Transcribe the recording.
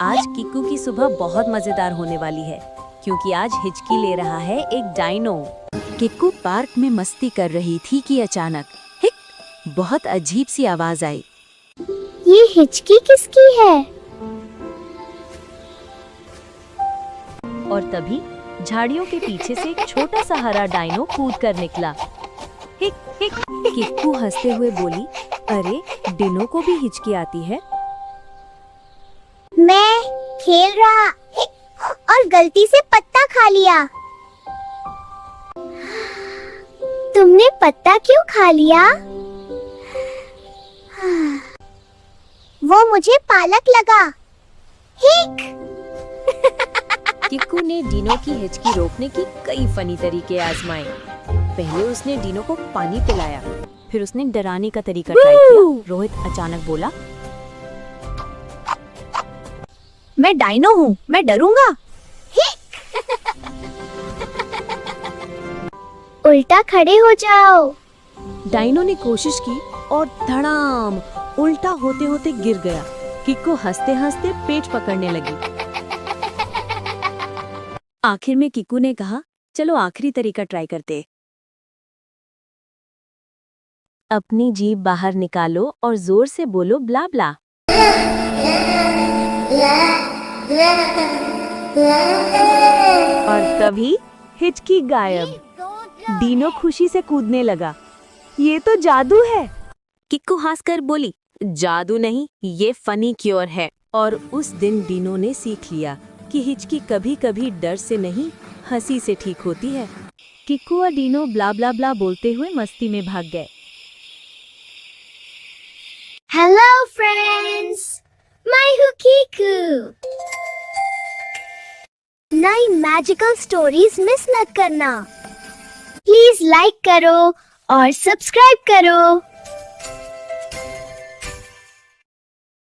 आज किक्कू की सुबह बहुत मजेदार होने वाली है क्योंकि आज हिचकी ले रहा है एक डायनो। किक्कू पार्क में मस्ती कर रही थी कि अचानक हिक बहुत अजीब सी आवाज आई। ये हिचकी किसकी है? और तभी झाड़ियों के पीछे से एक छोटा सा हरा डायनो कूद कर निकला। हिक हिक। किक्कू हंसते हुए बोली, अरे डिनो को भी हिचकी आती है। मैं खेल रहा और गलती से पत्ता खा लिया। तुमने पत्ता क्यों खा लिया? वो मुझे पालक लगा। हिक। किक्कू ने डिनो की हिचकी रोकने की कई फनी तरीके आजमाए। पहले उसने डिनो को पानी पिलाया, फिर उसने डराने का तरीका ट्राई किया। रोहित अचानक बोला, मैं डायनो हूँ, मैं डरूंगा। उल्टा खड़े हो जाओ। डायनो ने कोशिश की और धड़ाम उल्टा होते होते गिर गया। किक्कू हंसते हंसते पेट पकड़ने लगी। आखिर में किक्कू ने कहा, चलो आखिरी तरीका ट्राई करते। अपनी जीभ बाहर निकालो और जोर से बोलो ब्ला ब्ला। और तभी हिचकी गायब। डिनो खुशी से कूदने लगा। ये तो जादू है। किक्कू हंसकर बोली, जादू नहीं, ये फनी क्योर है। और उस दिन डिनो ने सीख लिया कि हिचकी कभी कभी डर से नहीं, हंसी से ठीक होती है। किक्कू और डिनो ब्ला ब्ला ब्ला बोलते हुए मस्ती में भाग गए। हेलो फ्रेंड्स, मैं हूँ किक्कू। नई मैजिकल स्टोरीज मिस मत करना। प्लीज लाइक करो और सब्सक्राइब करो।